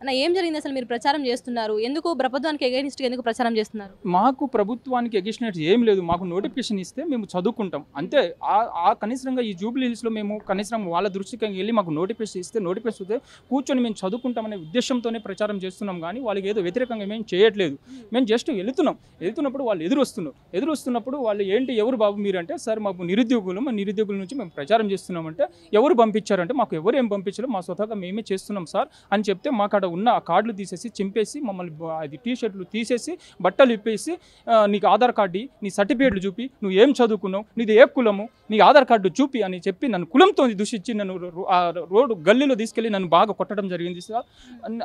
అన్న ఏం జరిగింది అసలు మీరు ప్రచారం చేస్తున్నారు? ఎందుకు ప్రభుత్వానికి ఎగైనిస్ట్‌గా ఎందుకు ప్రచారం చేస్తున్నారు? మాకు ప్రభుత్వానికి ఎగిసినట్టు ఏం లేదు. మాకు నోటిఫికేషన్ ఇస్తే మేము చదువుకుంటాం. అంతే. కనీసంగా ఈ జూబ్లీ హిల్స్‌లో మేము కనీసం వాళ్ళ దృష్టికి వెళ్ళి మాకు నోటిఫికేషన్ ఇస్తే కూర్చొని మేము చదువుకుంటామనే ఉద్దేశంతోనే ప్రచారం చేస్తున్నాం గానీ, వాళ్ళకి ఏదో వ్యతిరేకంగా మేము చేయట్లేదు. మేము జస్ట్ వెళ్తున్నప్పుడు వాళ్ళు ఎదురొస్తున్నప్పుడు వాళ్ళు ఏంటి ఎవరు బాబు మీరంటే, సార్ మాకు నిరుద్యోగుల నుంచి మేము ప్రచారం చేస్తున్నామంటే, ఎవరు పంపించారంటే, మాకు ఎవరు ఏం పంపించలేదు. మా స్వతహాగా మేమే చేస్తున్నాం సార్ అని చెప్తే మాకు ఉన్న ఆ కార్డులు తీసేసి చింపేసి మమ్మల్ని అది టీ షర్ట్లు తీసేసి బట్టలు ఇప్పేసి నీకు ఆధార్ కార్డు నీ సర్టిఫికేట్లు చూపి నువ్వు ఏం చదువుకున్నావు నీది ఏ కులము నీ ఆధార్ కార్డు చూపి అని చెప్పి నన్ను కులంతో దూషించి నన్ను రోడ్డు గల్లీలో తీసుకెళ్ళి నన్ను బాగా కొట్టడం జరిగింది సార్.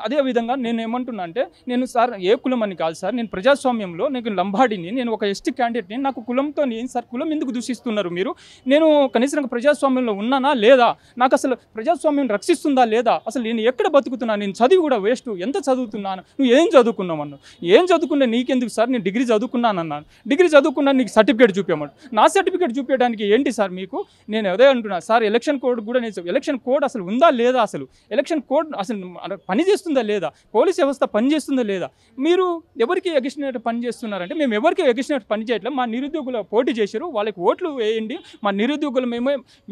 అదేవిధంగా నేను ఏమంటున్నా అంటే నేను సార్ ఏ కులం అని కాదు సార్, నేను ప్రజాస్వామ్యంలో నేను లంబాడిని, నేను ఒక ఎస్టీ క్యాండిడేట్ని, నాకు కులంతో ఏం సార్ కులం ఎందుకు దూషిస్తున్నారు మీరు? నేను కనీసం ప్రజాస్వామ్యంలో ఉన్నానా లేదా, నాకు అసలు ప్రజాస్వామ్యం రక్షిస్తుందా లేదా, అసలు నేను ఎక్కడ బతుకుతున్నాను, నేను చదివి కూడా వేస్ట్, ఎంత చదువుతున్నాను, నువ్వు ఏం చదువుకున్నావు అన్నావు, ఏం చదువుకున్నా నీకెందుకు సార్, నేను డిగ్రీ చదువుకున్నాను అన్నాను, డిగ్రీ చదువుకున్నాను నీకు సర్టిఫికేట్ చూపించమన్నాడు, నా సర్టిఫికేట్ చూపించడానికి ఏంటి సార్ మీకు? నేను అదే అంటున్నా సార్, ఎలక్షన్ కోడ్ కూడా నేను ఎలక్షన్ కోడ్ అసలు ఉందా లేదా, అసలు ఎలక్షన్ కోడ్ అసలు పని చేస్తుందా లేదా, పోలీస్ వ్యవస్థ పని చేస్తుందా లేదా, మీరు ఎవరికి ఎగిసినట్టు పని చేస్తున్నారంటే మేము ఎవరికి ఎగిసినట్టు పని చేయట్లేదు, మా నిరుద్యోగులు పోటీ చేశారు వాళ్ళకి ఓట్లు వేయండి, మా నిరుద్యోగులు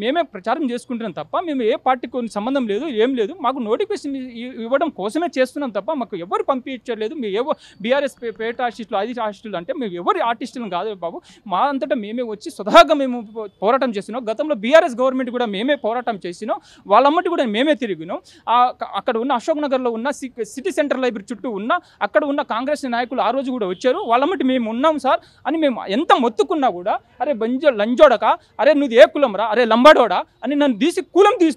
మేమే ప్రచారం చేసుకుంటున్నాం తప్ప మేము ఏ పార్టీకి సంబంధం లేదు, ఏం లేదు, మాకు నోటిఫికేషన్ ఇవ్వడం కోసమే చేస్తున్నాం తప్ప మాకు ఎవరు పంపించట్లేదు. మేము ఏవో బీఆర్ఎస్ పేట ఆర్టిస్టులు అది ఆర్టిస్టులు అంటే మేము ఎవరి ఆర్టిస్టులను కాదు బాబు, మా అంతటా మేమే వచ్చి స్వతహాగా మేము పోరాటం చేసినాం. గతంలో బీఆర్ఎస్ గవర్నమెంట్ కూడా మేమే పోరాటం చేసినాం, వాళ్ళమ్మటి కూడా మేమే తిరిగినాం. అక్కడ ఉన్న అశోక్ నగర్లో ఉన్న సిటీ సెంటర్ లైబ్రరీ చుట్టూ ఉన్న అక్కడ ఉన్న కాంగ్రెస్ నాయకులు ఆ రోజు కూడా వచ్చారు, వాళ్ళమ్మటి మేము ఉన్నాం సార్ అని మేము ఎంత మొత్తుకున్నా కూడా అరే లంజోడక, అరే నువ్వు ఏ కులం రా, అరే లంబాడోడా అని నన్ను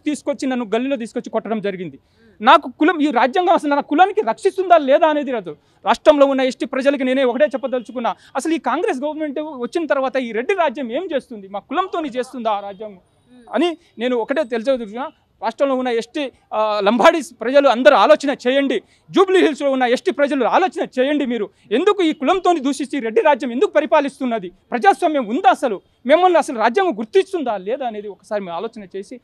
తీసుకొచ్చి నన్ను గల్లీలో తీసుకొచ్చి కొట్టడం జరిగింది. నాకు కులం ఈ రాజ్యాంగం అసలు నా కులానికి రక్షిస్తుందా లేదా అనేది రాదు. రాష్ట్రంలో ఉన్న ఎస్టీ ప్రజలకి నేనే ఒకటే చెప్పదలుచుకున్నా, అసలు ఈ కాంగ్రెస్ గవర్నమెంట్ వచ్చిన తర్వాత ఈ రెడ్డి రాజ్యం ఏం చేస్తుంది, మా కులంతో చేస్తుందా ఆ రాజ్యాంగం అని నేను ఒకటే తెలుసుకున్నా. రాష్ట్రంలో ఉన్న ఎస్టీ లంబాడి ప్రజలు అందరూ ఆలోచన చేయండి, జూబ్లీ హిల్స్లో ఉన్న ఎస్టీ ప్రజలు ఆలోచన చేయండి, మీరు ఎందుకు ఈ కులంతో దూషించి రెడ్డి రాజ్యం ఎందుకు పరిపాలిస్తున్నది, ప్రజాస్వామ్యం ఉందా, అసలు మిమ్మల్ని అసలు రాజ్యాంగం గుర్తిస్తుందా లేదా అనేది ఒకసారి మీరు ఆలోచన చేసి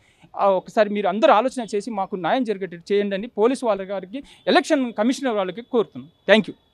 ఒకసారి మీరు అందరూ ఆలోచన చేసి మాకు న్యాయం జరిగేటట్టు చేయండి అని పోలీసు వాళ్ళ గారికి ఎలక్షన్ కమిషనర్ వాళ్ళకి కోరుతున్నాను. Thank you.